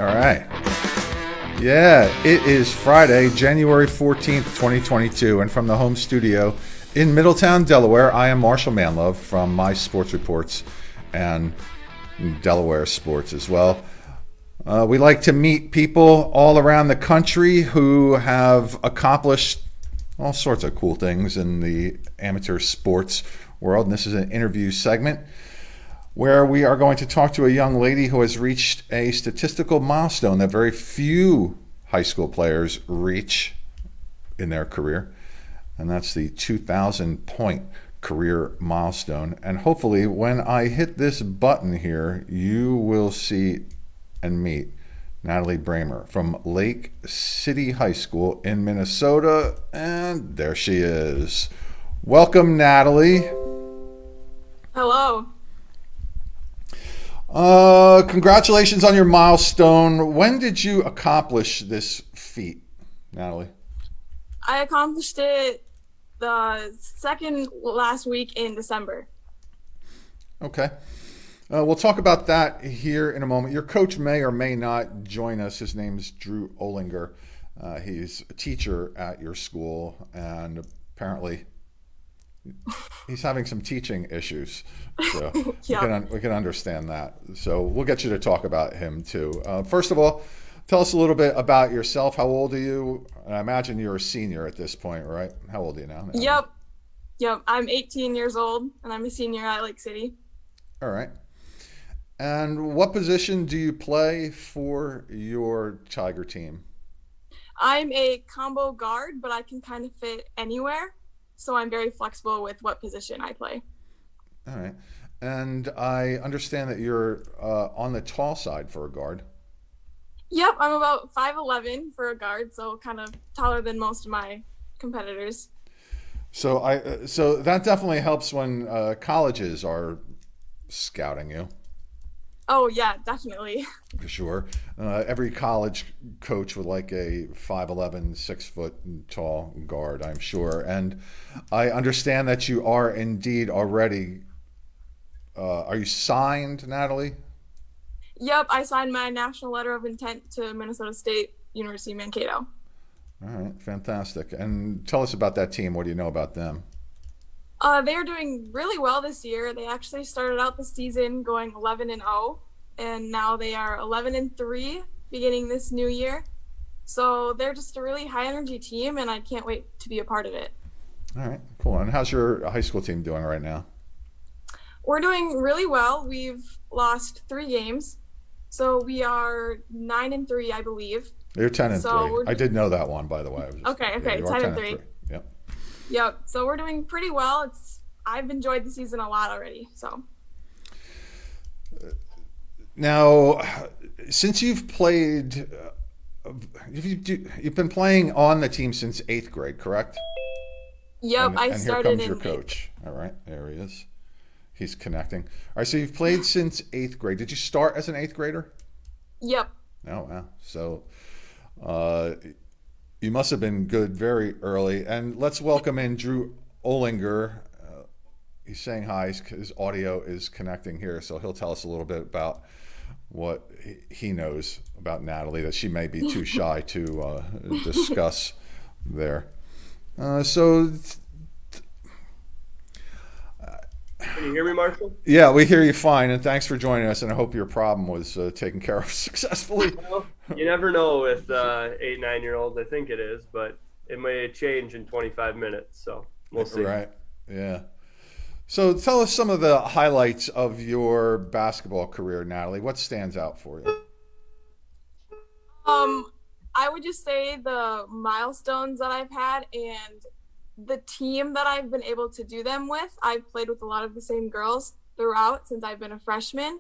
All right. Yeah, it is Friday, January 14th, 2022, and from the home studio in Middletown, Delaware, I am Marshal Manlove from My Sports Reports and Delaware Sports as well. We like to meet people all around the country who have accomplished all sorts of cool things in the amateur sports world, and this is an interview segment where we are going to talk to a young lady who has reached a statistical milestone that very few high school players reach in their career, and that's the 2,000-point career milestone. And hopefully when I hit this button here, you will see and meet Natalie Bremer from Lake City High School in Minnesota, and there she is. Welcome, Natalie. Hello. Congratulations on your milestone. When did you accomplish this feat, Natalie? I accomplished it the second last week in December. Okay. We'll talk about that here in a moment. Your coach may or may not join us. His name is Drew Olinger. He's a teacher at your school, and apparently he's having some teaching issues. So Yeah. we can understand that. So we'll get you to talk about him too. First of all, tell us a little bit about yourself. How old are you? I imagine you're a senior at this point, right? How old are you now? Yep. I'm 18 years old, and I'm a senior at Lake City. All right. And what position do you play for your Tiger team? I'm a combo guard, but I can kind of fit anywhere, so I'm very flexible with what position I play. All right. And I understand that you're on the tall side for a guard. Yep, I'm about 5'11" for a guard, so kind of taller than most of my competitors. So that definitely helps when colleges are scouting you. Oh, yeah, definitely. For sure. Every college coach would like a 5'11", 6-foot tall guard, I'm sure. And I understand that you are indeed already. Are you signed, Natalie? Yep, I signed my national letter of intent to Minnesota State University Mankato. All right, fantastic. And tell us about that team. What do you know about them? They are doing really well this year. They actually started out the season going 11-0, and now they are 11-3 beginning this new year. So they're just a really high energy team, and I can't wait to be a part of it. All right, cool. And how's your high school team doing right now? We're doing really well. We've lost 3 games, so we are 9-3, I believe. You're 10-3. So I did know that one, by the way. Okay, you are 10-3. Yep. Yep. So we're doing pretty well. I've enjoyed the season a lot already. So now, since you've played, you've been playing on the team since 8th grade, correct? yep, I And here started comes your in coach. All right, there he is. He's connecting. All right, so you've played since 8th grade. Did you start as an 8th grader? Yep. Oh, wow. So you must have been good very early. And let's welcome in Drew Olinger. He's saying hi. His audio is connecting here, so he'll tell us a little bit about what he knows about Natalie that she may be too shy to discuss there. So Can you hear me, Marshall? yeah, we hear you fine, and thanks for joining us, and I hope your problem was taken care of successfully. Well, you never know with 8, 9-year-olds. I think it is, but it may change in 25 minutes, so we'll see. Right, yeah. So tell us some of the highlights of your basketball career, Natalie. What stands out for you? I would just say the milestones that I've had and the team that I've been able to do them with. I've played with a lot of the same girls throughout since I've been a freshman.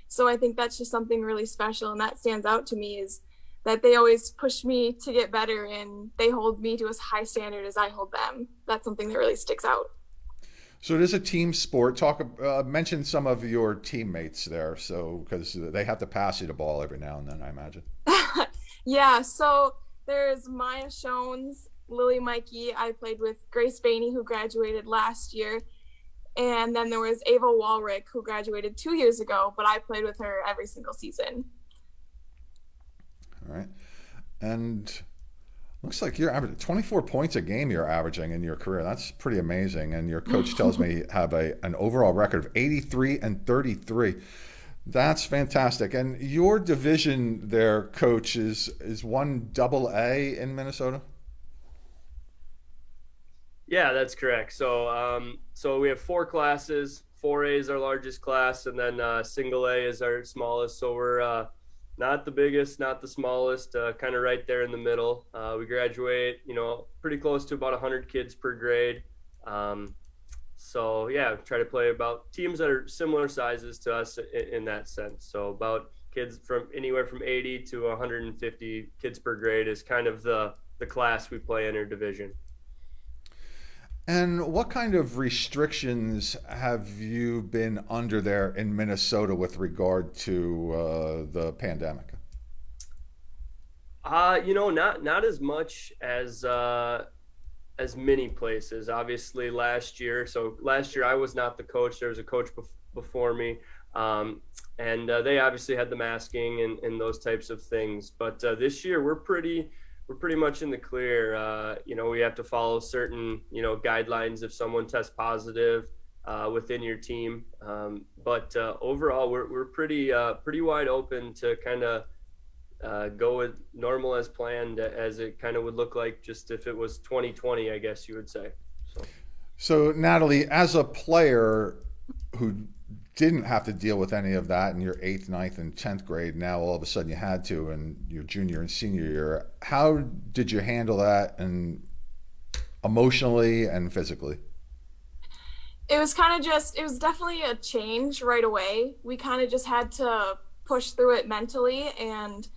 So I think that's just something really special, and that stands out to me is that they always push me to get better and they hold me to as high standard as I hold them. That's something that really sticks out. So it is a team sport. Mention some of your teammates there, so because they have to pass you the ball every now and then, I imagine. Yeah, so there's Maya Shones, Lily Mikey. I played with Grace Bainey, who graduated last year. And then there was Ava Walrick, who graduated 2 years ago, but I played with her every single season. All right. And looks like you're averaging 24 points a game you're averaging in your career. That's pretty amazing. And your coach tells me you have an overall record of 83 and 33. That's fantastic. And your division there, coach, is one double A in Minnesota? Yeah, that's correct. So we have four classes. 4A is our largest class, and then single A is our smallest. So we're not the biggest, not the smallest, kind of right there in the middle. We graduate, pretty close to about 100 kids per grade. So yeah, try to play about teams that are similar sizes to us in that sense. So about kids from anywhere from 80 to 150 kids per grade is kind of the class we play in our division. And what kind of restrictions have you been under there in Minnesota with regard to the pandemic? Not as much as many places. Obviously, last year. So last year I was not the coach. There was a coach before me, and they obviously had the masking and those types of things. But this year we're pretty much in the clear. We have to follow certain, guidelines if someone tests positive within your team. But overall, we're pretty wide open to kind of go with normal as planned, as it kind of would look like just if it was 2020, I guess you would say. So, Natalie, as a player who didn't have to deal with any of that in your eighth, ninth, and 10th grade, now all of a sudden you had to in your junior and senior year, how did you handle that, and emotionally and physically? It was it was definitely a change right away. We kind of just had to push through it mentally, and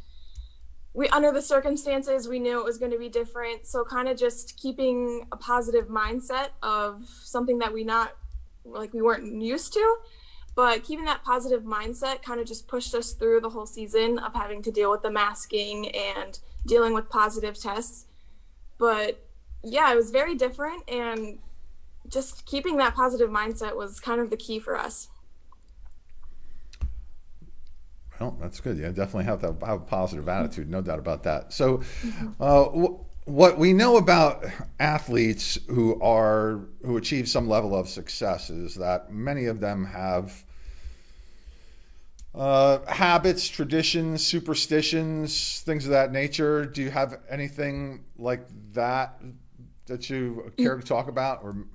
under the circumstances, we knew it was going to be different. So kind of just keeping a positive mindset of something that we weren't used to, but keeping that positive mindset kind of just pushed us through the whole season of having to deal with the masking and dealing with positive tests. But yeah, it was very different, and just keeping that positive mindset was kind of the key for us. Well, that's good. You definitely have to have a positive attitude, no doubt about that. So, what we know about athletes who achieve some level of success is that many of them have habits, traditions, superstitions, things of that nature. Do you have anything like that you care to talk about or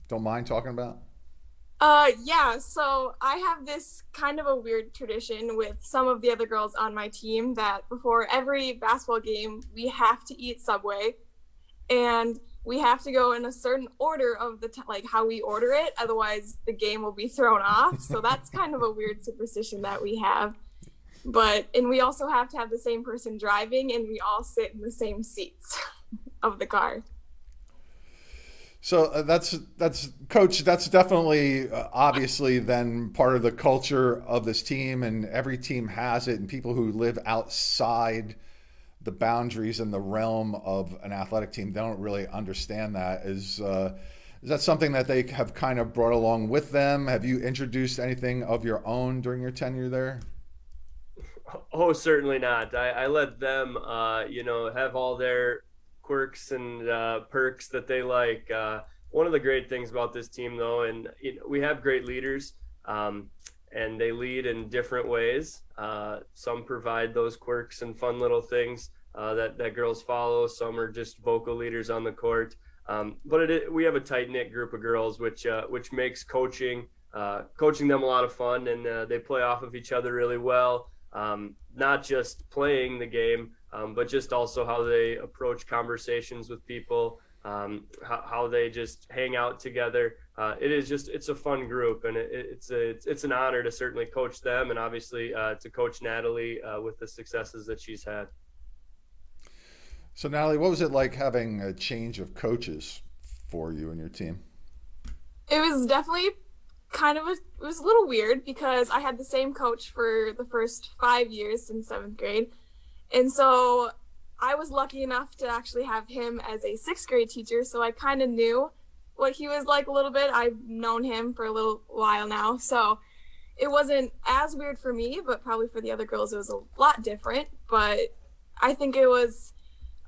don't mind talking about? Yeah, so I have this kind of a weird tradition with some of the other girls on my team that before every basketball game, we have to eat Subway, and we have to go in a certain order of like how we order it. Otherwise, the game will be thrown off. So that's kind of a weird superstition that we have. And we also have to have the same person driving, and we all sit in the same seats of the car. So that's coach. That's definitely obviously then part of the culture of this team, and every team has it. And people who live outside the boundaries and the realm of an athletic team don't really understand that. Is that something that they have kind of brought along with them? Have you introduced anything of your own during your tenure there? Oh, certainly not. I let them, have all their quirks and perks that they like. One of the great things about this team, though, and we have great leaders, and they lead in different ways. Some provide those quirks and fun little things that girls follow. Some are just vocal leaders on the court. But we have a tight knit group of girls, which makes coaching them a lot of fun, and they play off of each other really well. Not just playing the game, but just also how they approach conversations with people, how they just hang out together. It's a fun group, and it's an honor to certainly coach them, and obviously to coach Natalie with the successes that she's had. So, Natalie, what was it like having a change of coaches for you and your team? It was definitely it was a little weird because I had the same coach for the first 5 years in 7th grade. And so I was lucky enough to actually have him as a 6th grade teacher. So I kind of knew what he was like a little bit. I've known him for a little while now. So it wasn't as weird for me, but probably for the other girls, it was a lot different. But I think it was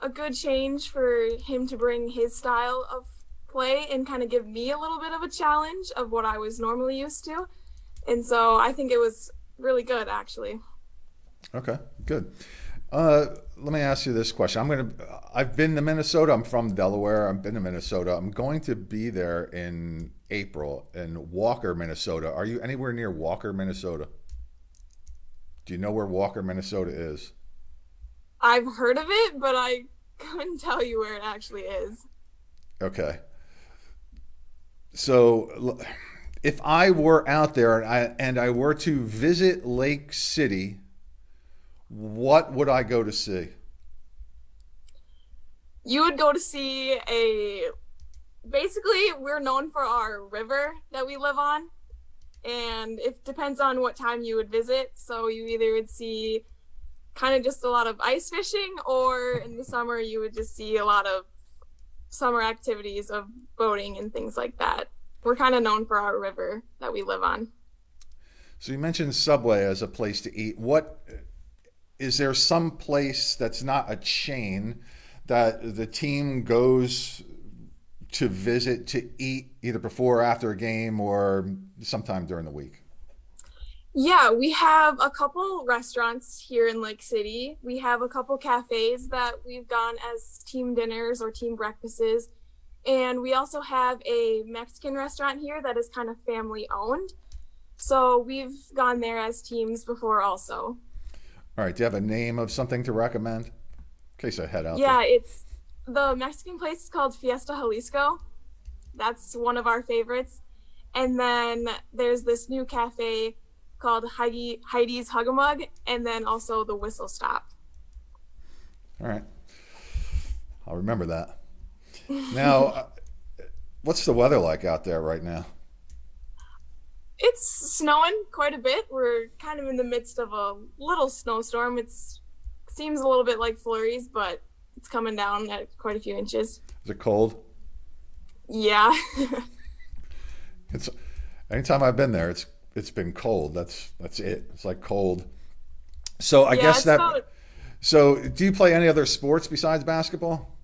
a good change for him to bring his style of play and kind of give me a little bit of a challenge of what I was normally used to. And so I think it was really good, actually. Okay, good. Let me ask you this question. I've been to Minnesota. I'm from Delaware. I've been to Minnesota. I'm going to be there in April in Walker, Minnesota. Are you anywhere near Walker, Minnesota? Do you know where Walker, Minnesota is? I've heard of it, but I couldn't tell you where it actually is. Okay. So if I were out there and I were to visit Lake City, what would I go to see? You would go to see a basically we're known for our river that we live on, and it depends on what time you would visit. So you either would see kind of just a lot of ice fishing, or in the summer you would just see a lot of summer activities of boating and things like that. We're kind of known for our river that we live on. So you mentioned Subway as a place to eat. What is there some place that's not a chain that the team goes to visit to eat either before or after a game or sometime during the week? Yeah, we have a couple restaurants here in Lake City. We have a couple cafes that we've gone as team dinners or team breakfasts. And we also have a Mexican restaurant here that is kind of family owned. So we've gone there as teams before also. All right. Do you have a name of something to recommend in case I head out Yeah, there? it's the Mexican place is called Fiesta Jalisco. That's one of our favorites. And then there's this new cafe called Heidi's Hug-a-Mug, and then also the Whistle Stop. All right. I'll remember that. Now, what's the weather like out there right now? It's snowing quite a bit. We're kind of in the midst of a little snowstorm. It seems a little bit like flurries, but it's coming down at quite a few inches. Is it cold? Yeah. It's anytime I've been there, it's been cold. That's it. It's like cold. So I Yeah, guess it's that. about, So do you play any other sports besides basketball?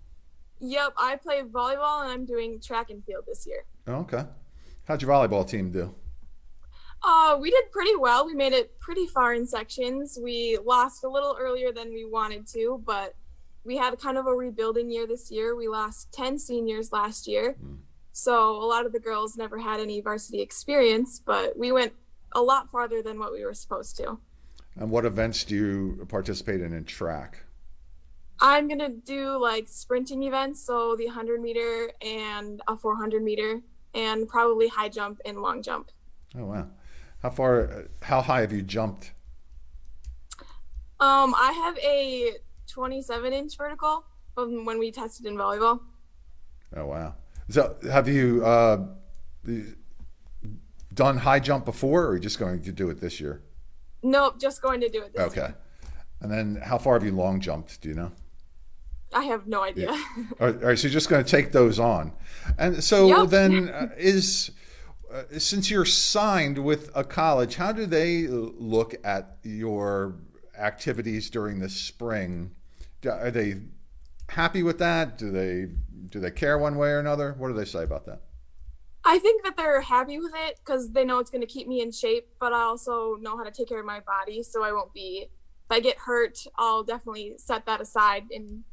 yep, I play volleyball and I'm doing track and field this year. Oh, okay. How'd your volleyball team do? We did pretty well. We made it pretty far in sections. We lost a little earlier than we wanted to, but we had kind of a rebuilding year this year. We lost 10 seniors last year. So a lot of the girls never had any varsity experience, but we went a lot farther than what we were supposed to. And what events do you participate in track? I'm going to do like sprinting events, so the 100-meter and a 400-meter, and probably high jump and long jump. Oh, wow. How high have you jumped? I have a 27-inch vertical from when we tested in volleyball. Oh, wow. So have you done high jump before, or are you just going to do it this year? Nope, just going to do it this Okay. year. And then how far have you long jumped? Do you know? I have no idea. Yeah. All right, so you're just going to take those on. And so Yep. then since you're signed with a college, how do they look at your activities during the spring? Are they happy with that? Do they care one way or another? What do they say about that? I think that they're happy with it because they know it's going to keep me in shape, but I also know how to take care of my body, so I won't be, if I get hurt, I'll definitely set that aside and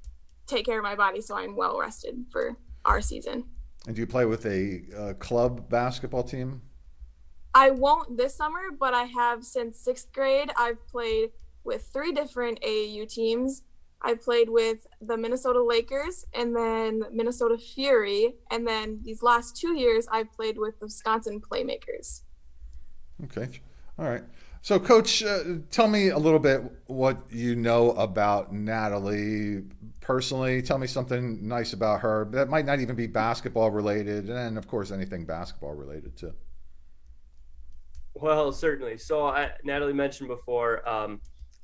take care of my body so I'm well rested for our season. And do you play with a club basketball team? I won't this summer, but I have since sixth grade. I've played with 3 different AAU teams. I played with the Minnesota Lakers and then Minnesota Fury. And then these last 2 years, I've played with the Wisconsin Playmakers. Okay. All right. So, Coach, tell me a little bit what you know about Natalie personally. Tell me something nice about her. That might not even be basketball related. And, of course, anything basketball related, too. Well, certainly. So Natalie mentioned before,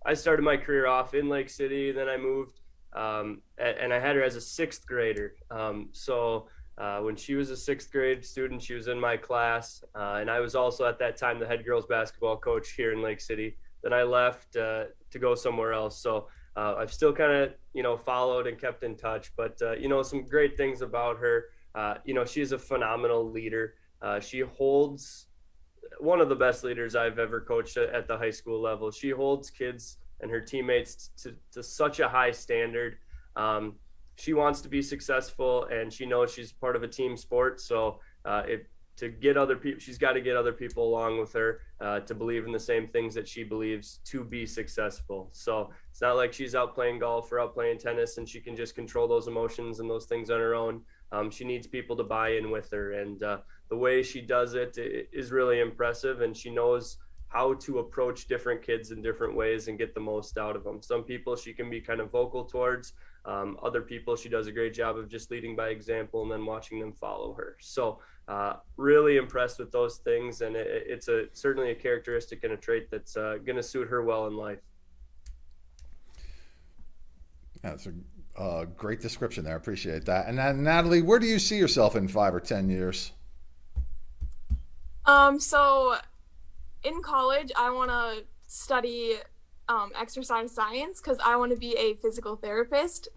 I started my career off in Lake City, then I moved, and I had her as a 6th grader. When she was a 6th grade student, she was in my class, and I was also at that time the head girls basketball coach here in Lake City. Then I left to go somewhere else. So I've still kind of, followed and kept in touch, but, some great things about her. She's a phenomenal leader. She holds one of the best leaders I've ever coached at the high school level. She holds kids and her teammates to such a high standard. She wants to be successful, and she knows she's part of a team sport. So to get other people, she's got to get other people along with her to believe in the same things that she believes to be successful. So it's not like she's out playing golf or out playing tennis and she can just control those emotions and those things on her own. She needs people to buy in with her, and the way she does it is really impressive, and she knows how to approach different kids in different ways and get the most out of them. Some people she can be kind of vocal towards. Other people, she does a great job of just leading by example and then watching them follow her. So really impressed with those things, and it's certainly a characteristic and a trait that's going to suit her well in life. Yeah, it's a great description there. I appreciate that. And then, Natalie, where do you see yourself in 5 or 10 years? So in college, I want to study exercise science because I want to be a physical therapist.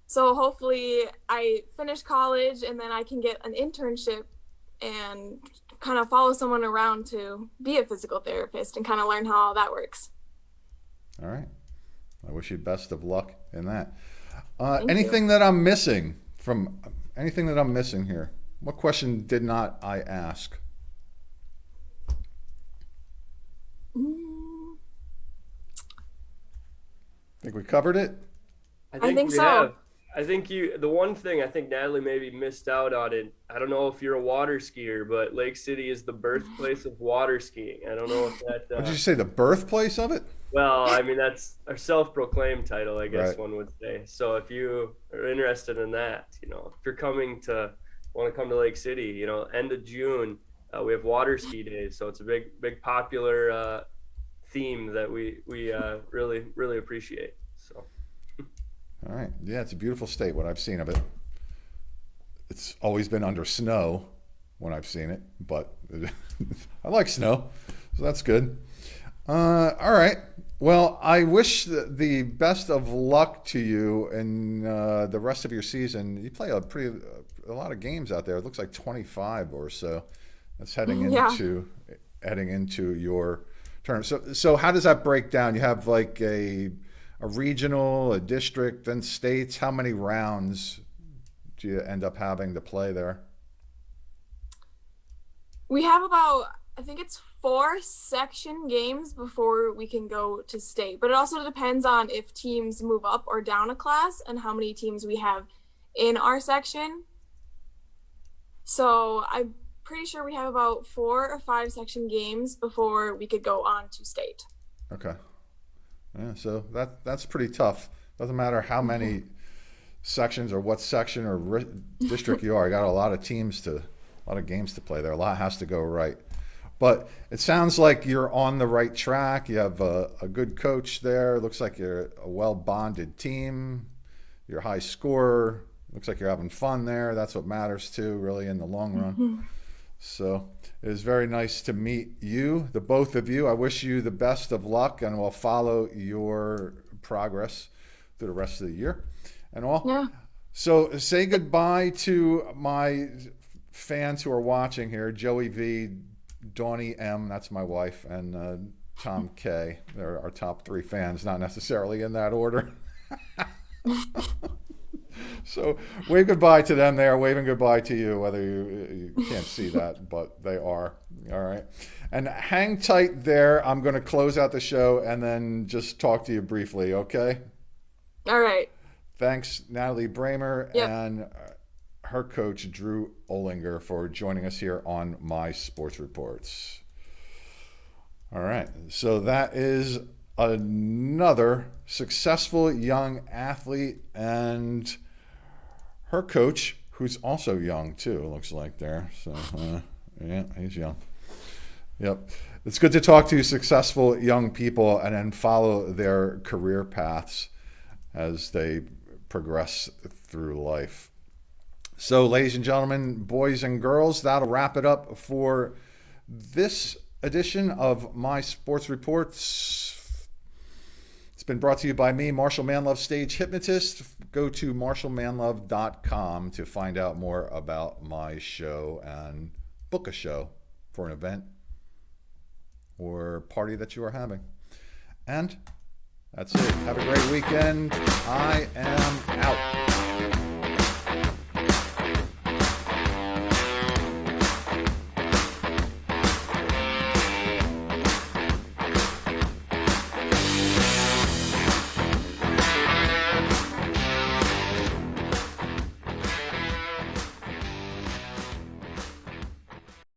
So hopefully I finish college and then I can get an internship and kind of follow someone around to be a physical therapist and kind of learn how all that works. All right. I wish you best of luck in that. Thank Anything you. that I'm missing from anything that I'm missing here? What question did not I ask? Think we covered it? I think We so. have. I think the one thing I think Natalie maybe missed out on it. I don't know if you're a water skier, but Lake City is the birthplace of water skiing. I don't know if that, What did you say? The birthplace of it? well, I mean, that's our self-proclaimed title, I guess Right. one would say. So if you are interested in that, if you're want to come to Lake City, end of June, we have water ski days. So it's a big popular theme that we really, really appreciate. So. All right. Yeah, it's a beautiful state. What I've seen of it. It's always been under snow when I've seen it, but I like snow, so that's good. All right. Well, I wish the best of luck to you in the rest of your season. You play a lot of games out there. It looks like 25 or so. That's heading Yeah. into your term. So how does that break down? You have like a regional, a district, then states. How many rounds do you end up having to play there? We have about, I think it's 4 section games before we can go to state. But it also depends on if teams move up or down a class and how many teams we have in our section. So I'm pretty sure we have about 4 or 5 section games before we could go on to state. Okay. Yeah, so that's pretty tough. Doesn't matter how many sections or what section or district you are. You got a lot of games to play there. A lot has to go right. But it sounds like you're on the right track. You have a good coach there. It looks like you're a well-bonded team. You're a high scorer. Looks like you're having fun there. That's what matters too, really, in the long run. So it is very nice to meet you, the both of you. I wish you the best of luck, and we'll follow your progress through the rest of the year and all. Yeah. So say goodbye to my fans who are watching here, Joey V, Donnie M, that's my wife, and Tom K. They're our top 3 fans, not necessarily in that order. So wave goodbye to them. They are waving goodbye to you, whether you can't see that, but they are. All right. And hang tight there. I'm going to close out the show and then just talk to you briefly, okay? All right. Thanks, Natalie Bremer Yep. and her coach, Drew Olinger, for joining us here on My Sports Reports. All right. So that is another successful young athlete and her coach, who's also young too, it looks like there. So yeah, he's young. Yep. It's good to talk to successful young people and then follow their career paths as they progress through life. So, ladies and gentlemen, boys and girls, that'll wrap it up for this edition of My Sports Reports. It's It's been brought to you by me, Marshal Manlove, stage hypnotist. Go to marshalmanlove.com to find out more about my show and book a show for an event or party that you are having. And that's it. Have a great weekend. I am out.